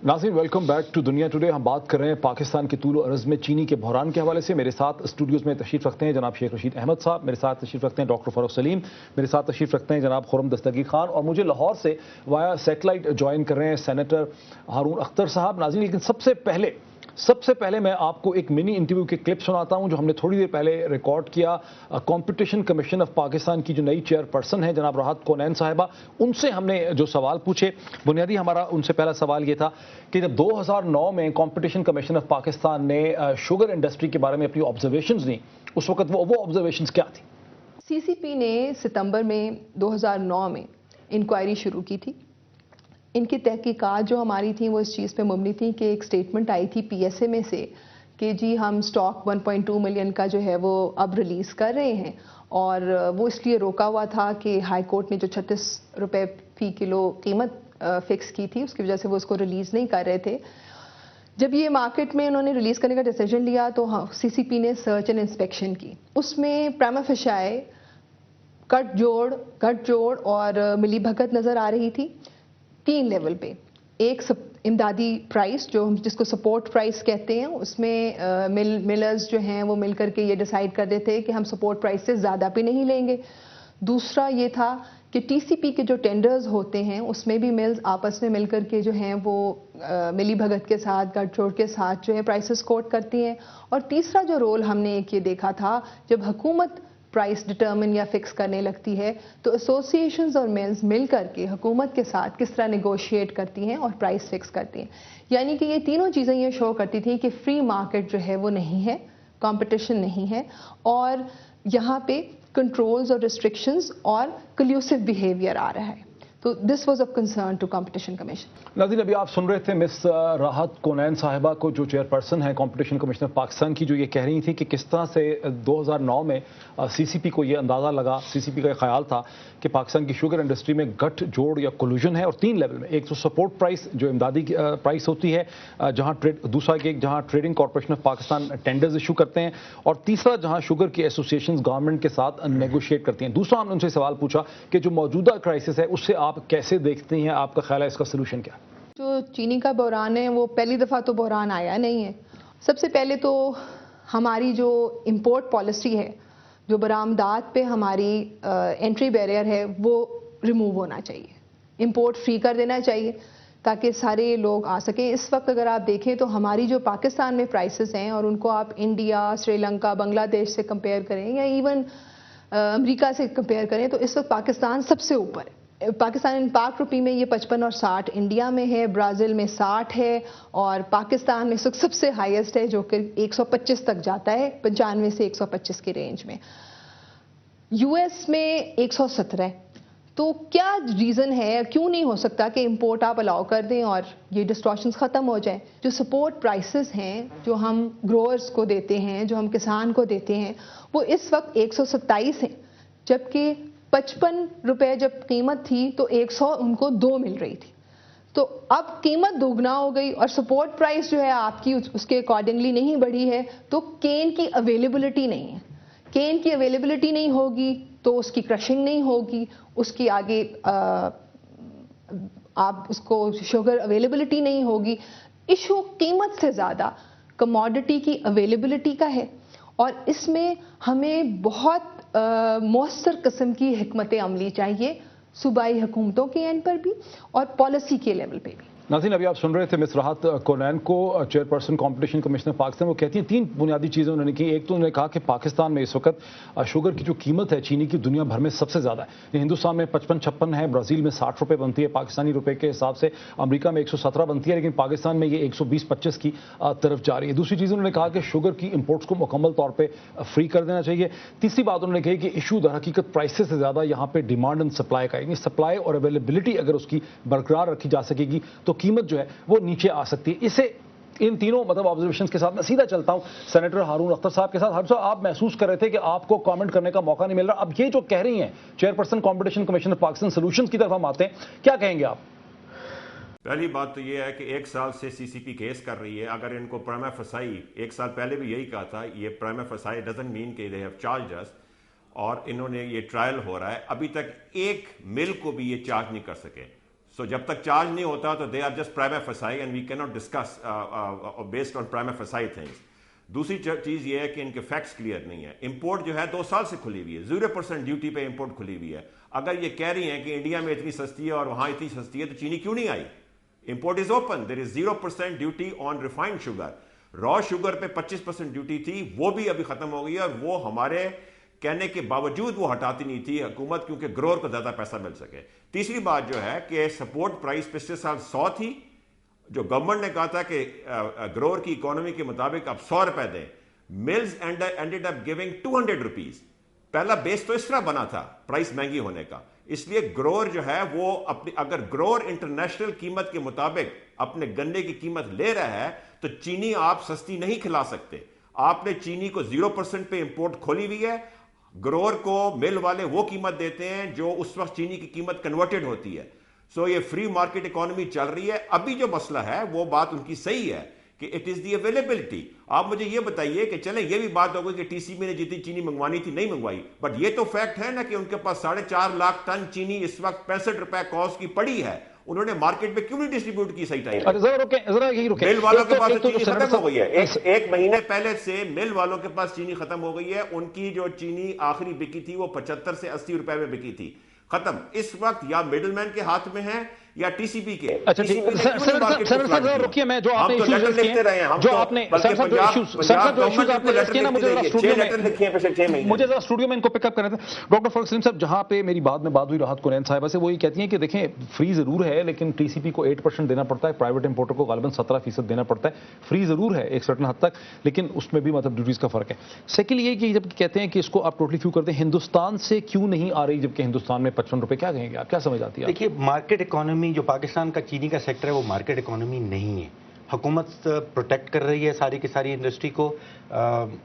नाज़रीन welcome back to दुनिया today. हम बात कर रहे हैं पाकिस्तान के तूल और अर्ज़ में चीनी के बहरान के हवाले से। मेरे साथ स्टूडियोज़ में तशरीफ़ रखते हैं जनाब शेख रशीद अहमद साहब, मेरे साथ तशरीफ़ रखते हैं डॉक्टर फ़ारूक सलीम, मेरे साथ तशरीफ़ रखते हैं जनाब खुर्रम दस्तगीर खान, और मुझे लाहौर से वाया सेटेलाइट ज्वाइन कर रहे हैं सेनेटर हारून अख्तर साहब। नाज़रीन लेकिन सबसे पहले मैं आपको एक मिनी इंटरव्यू के क्लिप सुनाता हूं जो हमने थोड़ी देर पहले रिकॉर्ड किया। कंपटीशन कमीशन ऑफ पाकिस्तान की जो नई चेयरपर्सन है जनाब राहत कोनैन साहिबा, उनसे हमने जो सवाल पूछे, बुनियादी हमारा उनसे पहला सवाल ये था कि जब 2009 में कंपटीशन कमीशन ऑफ पाकिस्तान ने शुगर इंडस्ट्री के बारे में अपनी ऑब्जर्वेशंस दी, उस वक्त वो ऑब्जर्वेशंस क्या थी? सीसीपी ने सितंबर में 2009 में इंक्वायरी शुरू की थी। इनकी तहकीकात जो हमारी थी वो इस चीज़ पे मबनी थी कि एक स्टेटमेंट आई थी पीएसए में से कि जी हम स्टॉक 1.2 मिलियन का जो है वो अब रिलीज़ कर रहे हैं, और वो इसलिए रोका हुआ था कि हाई कोर्ट ने जो 36 रुपये फी किलो कीमत फिक्स की थी उसकी वजह से वो उसको रिलीज़ नहीं कर रहे थे। जब ये मार्केट में उन्होंने रिलीज़ करने का डिसीजन लिया तो सीसीपी ने सर्च एंड इंस्पेक्शन की। उसमें प्राइमा फेसाई गठजोड़ और मिली भगत नज़र आ रही थी 3 लेवल पे। एक इमदादी प्राइस जो हम जिसको सपोर्ट प्राइस कहते हैं, उसमें मिलर्स जो हैं वो मिल करके ये डिसाइड कर रहे थे कि हम सपोर्ट प्राइस से ज़्यादा भी नहीं लेंगे। दूसरा ये था कि टीसीपी के जो टेंडर्स होते हैं उसमें भी मिल्स आपस में मिल करके जो हैं वो मिली भगत के साथ गठजोड़ के साथ जो है प्राइसेस कोट करती हैं। और तीसरा जो रोल हमने एक ये देखा था, जब हुकूमत प्राइस डिटर्मिन या फिक्स करने लगती है तो एसोसिएशंस और मिल्स मिल करके हुकूमत के साथ किस तरह नेगोशिएट करती हैं और प्राइस फिक्स करती हैं। यानी कि ये तीनों चीज़ें ये शो करती थी कि फ्री मार्केट जो है वो नहीं है, कंपटीशन नहीं है, और यहाँ पे कंट्रोल्स और रिस्ट्रिक्शंस और कल्यूसिव बिहेवियर आ रहा है। तो this was of concern to competition commission. नाज़रीन अभी आप सुन रहे थे मिस राहत कोनैन साहिबा को, जो चेयरपर्सन है कंपटीशन कमीशन ऑफ पाकिस्तान की, जो ये कह रही थी कि किस तरह से 2009 में सीसीपी को ये अंदाज़ा लगा, सीसीपी का ख्याल था कि पाकिस्तान की शुगर इंडस्ट्री में गठ जोड़ या कोल्यूजन है, और 3 लेवल में। एक तो सपोर्ट प्राइस जो इमदादी प्राइस होती है, दूसरा जहाँ trading corporation of Pakistan tenders issue करते हैं, और तीसरा जहाँ शुगर की एसोसिएशन गवर्नमेंट के साथ नेगोशिएट करती हैं। दूसरा हमने उनसे सवाल पूछा कि जो मौजूदा क्राइसिस है उससे आप कैसे देखते हैं, आपका ख्याल है इसका सलूशन क्या? जो चीनी का बहरान है वो पहली दफ़ा तो बहरान आया नहीं है। सबसे पहले तो हमारी जो इंपोर्ट पॉलिसी है, जो बरामदात पे हमारी एंट्री बैरियर है, वो रिमूव होना चाहिए, इंपोर्ट फ्री कर देना चाहिए ताकि सारे लोग आ सकें। इस वक्त अगर आप देखें तो हमारी जो पाकिस्तान में प्राइसेस हैं और उनको आप इंडिया, श्रीलंका, बांग्लादेश से कंपेयर करें या इवन अमेरिका से कंपेयर करें तो इस वक्त पाकिस्तान सबसे ऊपर है। पाकिस्तान इन पाक रुपी में ये 55 और 60 इंडिया में है, ब्राज़ील में 60 है, और पाकिस्तान में सबसे हाईएस्ट है जो कि 125 तक जाता है, 95 से 125 की रेंज में। यूएस में 117 है। तो क्या रीज़न है, क्यों नहीं हो सकता कि इंपोर्ट आप अलाउ कर दें और ये डिस्टॉर्शंस ख़त्म हो जाए? जो सपोर्ट प्राइसेस हैं जो हम ग्रोअर्स को देते हैं, जो हम किसान को देते हैं, वो इस वक्त 127 हैं, जबकि 55 रुपए जब कीमत थी तो 100 उनको 2 मिल रही थी। तो अब कीमत दोगुना हो गई और सपोर्ट प्राइस जो है आपकी उसके अकॉर्डिंगली नहीं बढ़ी है, तो केन की अवेलेबिलिटी नहीं है। केन की अवेलेबिलिटी नहीं होगी तो उसकी क्रशिंग नहीं होगी, उसकी आगे आप उसको शुगर अवेलेबिलिटी नहीं होगी। इशू कीमत से ज़्यादा कमोडिटी की अवेलेबिलिटी का है, और इसमें हमें बहुत मौसर किस्म की हिकमत अमली चाहिए, सूबाई हुकूमतों के एंड पर भी और पॉलिसी के लेवल पे भी। नाज़रीन अभी आप सुन रहे थे मिस राहत कोनैन को, चेयरपर्सन कंपटीशन कमीशन पाकिस्तान। वो कहती हैं 3 बुनियादी चीज़ें उन्होंने की। एक तो उन्होंने कहा कि पाकिस्तान में इस वक्त शुगर की जो कीमत है चीनी की दुनिया भर में सबसे ज़्यादा है। हिंदुस्तान में 55-56 है, ब्राज़ील में 60 रुपये बनती है पाकिस्तानी रुपये के हिसाब से, अमेरिका में 117 बनती है, लेकिन पाकिस्तान में ये 120-25 की तरफ जा रही है। दूसरी चीज़ उन्होंने कहा कि शुगर की इम्पोर्ट्स को मुकम्मल तौर पर फ्री कर देना चाहिए। तीसरी बात उन्होंने कही कि इशू दर हकीकत प्राइसेस से ज़्यादा यहाँ पर डिमांड एंड सप्लाई का, यानी सप्लाई और अवेलेबिलिटी अगर उसकी बरकरार रखी जा सकेगी तो कीमत जो है वो नीचे आ सकती है। इसे इन तीनों ऑब्जर्वेशंस के साथ मैं सीधा चलता हूं सेनेटर हारून अख्तर साहब के साथ। हारून साहब, आप महसूस कर रहे थे कि आपको कमेंट करने का मौका नहीं मिल रहा। अब ये जो कह रही हैं chairperson competition commission of Pakistan, solutions की तरफ हम आते हैं, क्या कहेंगे आप? पहली बात तो ये है कि 1 साल से सीसीपी केस कर रही है। अगर इनको प्राइमा फेसाई 1 साल पहले भी यही कहा था, ये प्राइमा फेसाई डजंट मीन कि दे हैव चार्ज्ड अस, और इन्होंने ये ट्रायल हो रहा है, अभी तक एक मिल को भी ये चार्ज नहीं कर सके। سو جب تک چارج نہیں ہوتا تو they are just prima facie and we can not discuss based on prima facie things. دوسری چیز یہ ہے کہ ان کے فیکٹس کلیئر نہیں ہے. امپورٹ جو ہے 2 سال سے کھلی ہوئی ہے, 0% ڈیوٹی پہ امپورٹ کھلی ہوئی ہے. اگر یہ کہہ رہی ہیں کہ انڈیا میں اتنی سستی ہے اور وہاں اتنی سستی ہے تو چینی کیوں نہیں آئی؟ Import is open, there is 0% duty on refined sugar. Raw sugar پہ 25% ڈیوٹی تھی, وہ بھی ابھی ختم ہو گئی ہے, اور وہ ہمارے کہنے کے باوجود وہ ہٹاتی نہیں تھی حکومت, کیونکہ گروور کو زیادہ پیسہ مل سکے. تیسری بات جو ہے کہ سپورٹ پرائس پچھلے سال 100 تھی, جو گورنمنٹ نے کہا تھا کہ گروور کی اکانومی کے مطابق آپ 100 روپے دیں. ملز اینڈڈ اپ گیونگ 200 روپیز. پہلا بیس تو اس طرح بنا تھا پرائس مہنگی ہونے کا, اس لیے گروور جو ہے وہ اپنی, اگر گروور انٹرنیشنل قیمت کے مطابق اپنے گنے کی قیمت لے رہا ہے تو چینی آپ سستی نہیں کھلا سکتے. آپ نے چینی کو 0% پہ امپورٹ کھولی ہوئی ہے, گروور کو مل والے وہ قیمت دیتے ہیں جو اس وقت چینی کی قیمت کنورٹڈ ہوتی ہے. سو یہ فری مارکیٹ اکانومی چل رہی ہے. ابھی جو مسئلہ ہے وہ بات ان کی صحیح ہے کہ اٹ از دی اویلیبلٹی. آپ مجھے یہ بتائیے کہ چلیں یہ بھی بات ہو گئی کہ ٹی سی بی نے جتنی چینی منگوانی تھی نہیں منگوائی, بٹ یہ تو فیکٹ ہے نا کہ ان کے پاس 4.5 لاکھ ٹن چینی اس وقت 65 روپے کاسٹ کی پڑی ہے. انہوں نے مارکیٹ میں کیوں نہیں ڈسٹریبیوٹ کی صحیح ٹائم پہ؟ مل والوں کے پاس چینی ختم ہو گئی ہے. ایک مہینے پہلے سے مل والوں کے پاس چینی ختم ہو گئی ہے. ان کی جو چینی آخری بکی تھی وہ 75 سے 80 روپے میں بکی تھی, ختم. اس وقت یا مڈل مین کے ہاتھ میں ہے یا ٹی سی بی کے. اچھا سر رکیے, میں جو آپ نے ایشوز لکھتے رہے ہیں, جو آپ نے مجھے ذرا اسٹوڈیو میں ان کو پک اپ کرنا تھا. ڈاکٹر فاروق سلیم صاحب, جہاں پہ میری بعد میں بات ہوئی راحت کونین صاحبہ سے, وہ یہ کہتی ہیں کہ دیکھیں فری ضرور ہے لیکن ٹی سی پی کو 8% دینا پڑتا ہے, پرائیویٹ امپورٹر کو غالباً 17% دینا پڑتا ہے. فری ضرور ہے ایک سرٹن حد تک, لیکن اس میں بھی مطلب ڈیوٹیز کا فرق ہے. سیکنڈ یہ کہ جب کہتے ہیں کہ اس کو آپ ٹوٹلی فیو کرتے ہیں, ہندوستان سے کیوں نہیں آ رہی جبکہ ہندوستان میں 55 روپے, کیا کہیں گے آپ, کیا سمجھ آتی ہے؟ دیکھیے مارکیٹ اکانومی جو پاکستان کا چینی کا سیکٹر ہے وہ مارکیٹ اکانومی نہیں ہے. حکومت پروٹیکٹ کر رہی ہے ساری کی ساری انڈسٹری کو.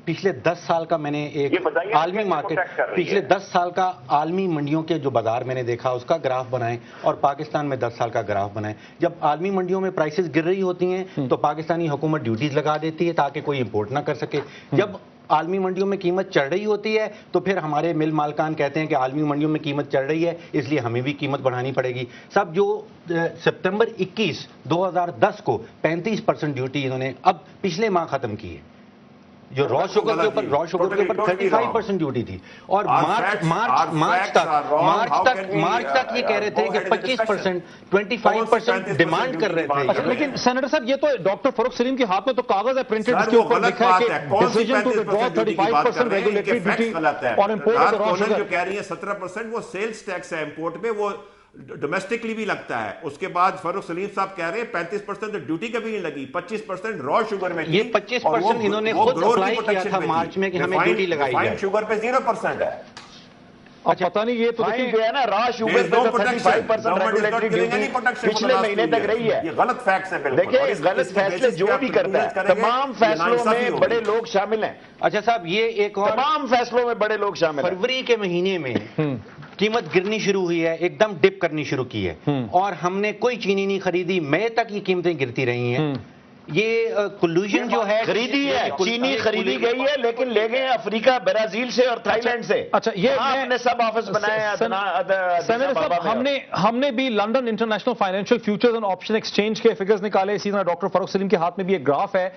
پچھلے 10 سال کا میں نے ایک عالمی مارکیٹ, پچھلے 10 سال کا عالمی منڈیوں کے جو بازار میں نے دیکھا اس کا گراف بنائیں اور پاکستان میں 10 سال کا گراف بنائیں. جب عالمی منڈیوں میں پرائسز گر رہی ہوتی ہیں تو پاکستانی حکومت ڈیوٹیز لگا دیتی ہے تاکہ کوئی امپورٹ نہ کر سکے. جب عالمی منڈیوں میں قیمت چڑھ رہی ہوتی ہے تو پھر ہمارے مل مالکان کہتے ہیں کہ عالمی منڈیوں میں قیمت چڑھ رہی ہے اس لیے ہمیں بھی قیمت بڑھانی پڑے گی. سب جو سپتمبر 21 2010 کو 35% ڈیوٹی انہوں نے اب پچھلے ماہ ختم کی ہے, جو را شوگر کے اوپر 35% ڈیوٹی تھی, اور مارچ تک یہ کہہ رہے تھے کہ 25% 25% ڈیمانڈ کر رہے تھے. لیکن سینیٹر صاحب یہ تو ڈاکٹر فاروق سلیم کے ہاتھ میں تو کاغذ ہے پرنٹڈ, اس کے اوپر لکھا ہے کہ decision to withdraw 35% regulatory duty on import. Raw sugar جو کہہ رہی ہیں 17% وہ سیلز ٹیکس ہے امپورٹ میں, وہ ڈومیسٹکلی بھی لگتا ہے. اس کے بعد فاروق سلیم صاحب کہہ رہے ہیں 35% تو ڈیوٹی کا بھی نہیں لگی, 25% را شوگر میں. یہ 25% انہوں نے خود اپلائی کیا تھا مارچ میں کہ ہمیں ڈیوٹی لگائی جائے. ریفائنڈ شوگر پہ 0% ہے. اب پتہ نہیں یہ تو دیکھیں جو ہے نا را شوگر پہ 35% ریگولیٹری ڈیوٹی پچھلے مہینے تک رہی ہے. یہ غلط فیکٹس ہیں. دیکھیں غلط فیصلے جو بھی کرتا ہے تمام فیصلوں میں بڑے لوگ شامل ہیں. اچھا صاحب یہ ایک اور تمام فیصلوں میں بڑے لوگ شامل ہیں. فروری کے مہینے میں قیمت گرنی شروع ہوئی ہے, ایک دم ڈپ کرنی شروع کی ہے, اور ہم نے کوئی چینی نہیں خریدی. مئی تک یہ قیمتیں گرتی رہی ہیں. یہ کلوژن جو ہے خریدی ہے, چینی خریدی گئی ہے لیکن لے گئے افریقہ, برازیل سے اور تھائی لینڈ سے. اچھا یہ ہم نے سب آفس بنائے ہیں. ہم نے بھی London international financial futures and option exchange کے فگرز نکالے. اسی طرح ڈاکٹر فاروق سلیم کے ہاتھ میں بھی ایک گراف ہے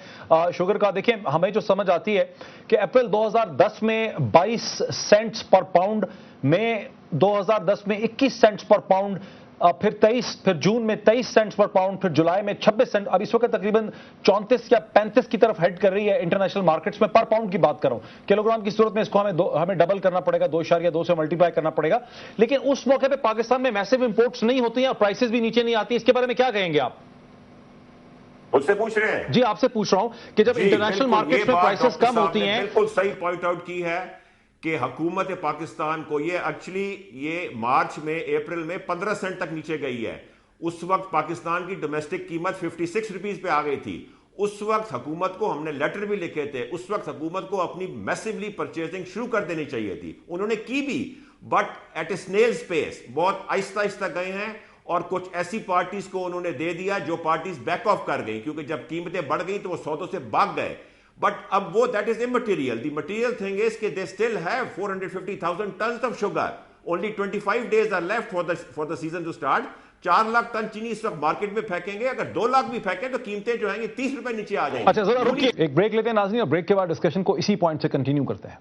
شوگر کا. دیکھیں ہمیں جو سمجھ آتی ہے کہ اپریل 2010 میں 22 سینٹس پر پاؤنڈ, میں 2010 میں 21 سینٹس پر پاؤنڈ, پھر جون میں 23 سینٹس پر پاؤنڈ, پھر جولائی میں 26 سینٹ. اب اس وقت تقریباً 34 یا 35 کی طرف ہیڈ کر رہی ہے انٹرنیشنل مارکیٹس میں. پر پاؤنڈ کی بات کر رہا ہوں, کلو گرام کی صورت میں اس کو ہمیں ڈبل کرنا پڑے گا, 2.2 سے ملٹیپلائی کرنا پڑے گا. لیکن اس موقع پہ پاکستان میں میسو امپورٹس نہیں ہوتی ہیں اور پرائسز بھی نیچے نہیں آتی. اس کے بارے میں کیا کہیں گے آپ؟ مجھ سے پوچھ رہے ہیں؟ جی آپ سے پوچھ رہا ہوں کہ جب انٹرنیشنل مارکیٹس میں پرائسز کم ہوتی ہیں. بالکل صحیح پوائنٹ آؤٹ کی ہے کہ حکومت پاکستان کو یہ ایکچولی یہ مارچ میں اپریل میں 15 سینٹ تک نیچے گئی ہے. اس وقت پاکستان کی ڈومیسٹک قیمت 56 روپیز پہ آ گئی تھی. اس وقت حکومت کو ہم نے لیٹر بھی لکھے تھے, اس وقت حکومت کو اپنی میسیولی پرچیزنگ شروع کر دینی چاہیے تھی. انہوں نے کی بھی, بٹ ایٹ اے سنیلز پیس, بہت آہستہ آہستہ گئے ہیں. اور کچھ ایسی پارٹیز کو انہوں نے دے دیا جو پارٹیز بیک آف کر گئی, کیونکہ جب قیمتیں بڑھ گئی تو وہ سودوں سے بھاگ گئے. But اب وہ that is immaterial. The material thing is کہ they still have 450,000 tons of sugar. only 25 days are left for the season to start. 4 lakh tonne चीनी इस वक्त मार्केट में फेंकेंगे, अगर 2 लाख भी फेंकें तो कीमतें जो हैं ये 30 रुपए नीचे आ जाएंगी। अच्छा जरा रुकिए, एक ब्रेक लेते हैं नाज़रीन, और ब्रेक के बाद डिस्कशन को इसी पॉइंट से कंटिन्यू करते हैं।